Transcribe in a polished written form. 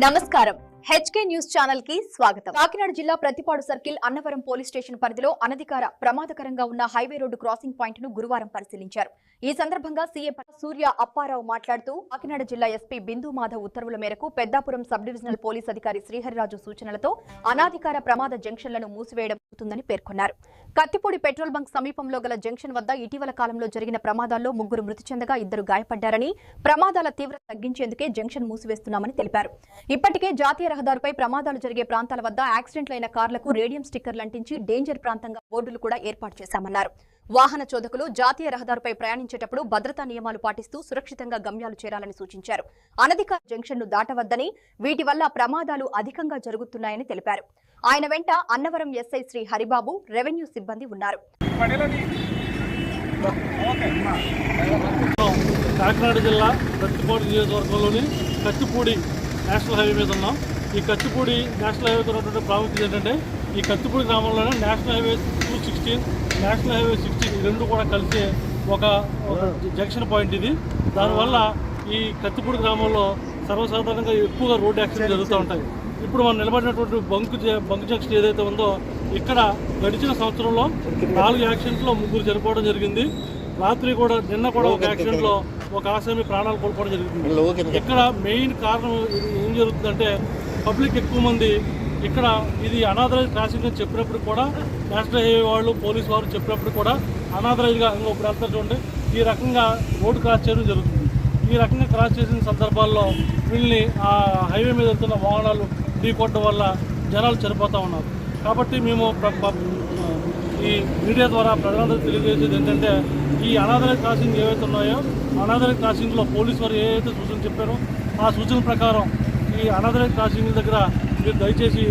నమస్కారం. HK news channel కి స్వాగతం. కాకినాడ జిల్లా Prathipadu circle Annavaram police station పరిధిలో అనధికార ప్రమాదకరంగా ఉన్న హైవే రోడ్డు క్రాసింగ్ పాయింట్ ను గురువారం పరిశీలించారు. ఈ సందర్భంగా సీఏ సూర్య అప్పారావు మాట్లాడుతూ కాకినాడ జిల్లా ఎస్పీ బిందు మాధవ్ ఉత్తర్వుల మేరకు పెద్దాపురం సబ్ డివిజనల్ పోలీస్ అధికారి శ్రీహరిరాజు సూచనలతో అనాధికార ప్రమాద జంక్షన్లను మూసివేయడం జరుగుతుందని పేర్కొన్నారు. కత్తిపూడి పెట్రోల్ బంక్ సమీపంలో గల జంక్షన్ వద్ద ఇటీవల కాలంలో జరిగిన ప్రమాదాల్లో 3 మృతి చెందగా 2 గాయపడ్డారని, ప్రమాదాల తీవ్రత తగ్గించేందుకే జంక్షన్ మూసివేస్తున్నామని తెలిపారు. ఇప్పటికే జాతీయ రహదారిపై ప్రమాదాలు జరిగే ప్రాంతాల వద్ద యాక్సిడెంట్లైన కార్లకు రేడియం స్టిక్కర్లు అంటించి డేంజర్ ప్రాంతంగా బోర్డులు కూడా ఏర్పాటు చేశామన్నారు. వాహన చోదకులు జాతీయ రహదారిపై ప్రయాణించేటప్పుడు భద్రతా నియమాలు పాటిస్తూ సురక్షితంగా గమ్యాలు చేరాలని సూచించారు. అనధికార జంక్షన్ను దాటవద్దని, వీటి వల్ల ప్రమాదాలు అధికంగా జరుగుతున్నాయని తెలిపారు. ఆయన వెంట అన్నవరం ఎస్ఐ శ్రీ హరిబాబు, రెవెన్యూ సిబ్బంది ఉన్నారు. కాకినాడ జిల్లా ప్రతిపాడు నియోజకవర్గంలోని కత్తిపూడి నేషనల్ హైవే మీద ఉన్నాం. ఈ కత్తిపూడి నేషనల్ హైవేతో ఉన్నటువంటి ప్రాముఖ్యత ఏంటంటే, ఈ కత్తిపూడి గ్రామంలోనే నేషనల్ హైవే 216, నేషనల్ హైవే 16 రెండు కూడా కలిసే ఒక జంక్షన్ పాయింట్ ఇది. దానివల్ల ఈ కత్తిపూడి గ్రామంలో సర్వసాధారణంగా ఎక్కువగా రోడ్డు యాక్సిడెంట్ జరుగుతూ ఉంటాయి. ఇప్పుడు మనం నిలబడినటువంటి బంక్ జంక్షన్ ఏదైతే ఉందో, ఇక్కడ గడిచిన సంవత్సరంలో 4 యాక్సిడెంట్లో 3 చనిపోవడం జరిగింది. రాత్రి కూడా నిన్న కూడా ఒక యాక్సిడెంట్లో ఒక ఆసామి ప్రాణాలు కోల్పోవడం జరుగుతుంది. ఇక్కడ మెయిన్ కారణం ఏం జరుగుతుందంటే, పబ్లిక్ ఎక్కువ మంది ఇక్కడ ఇది అనాథరైజ్ క్రాసింగ్ అని చెప్పినప్పుడు కూడా, నేషనల్ హైవే వాళ్ళు పోలీసు వారు చెప్పినప్పుడు కూడా అనాథరైజ్గా ఇంకొకటి వెళ్తారు చూడండి, ఈ రకంగా రోడ్డు క్రాస్ చేయడం జరుగుతుంది. ఈ రకంగా క్రాస్ చేసిన సందర్భాల్లో వీళ్ళని ఆ హైవే మీద వెళ్తున్న వాహనాలు ఢీకొట్టడం వల్ల జనాలు చనిపోతూ ఉన్నారు. కాబట్టి మేము ఈ మీడియా ద్వారా ప్రజలందరికీ తెలియజేసేది ఏంటంటే, ఈ అనాథరైజ్ క్రాసింగ్ ఏవైతే ఉన్నాయో, అనాథరైజ్ క్రాసింగ్లో పోలీసు వారు ఏవైతే సూచనలు చెప్పారో ఆ సూచనల ప్రకారం ఈ అనాథరైజ్ క్రాసింగ్ దగ్గర మీరు దయచేసి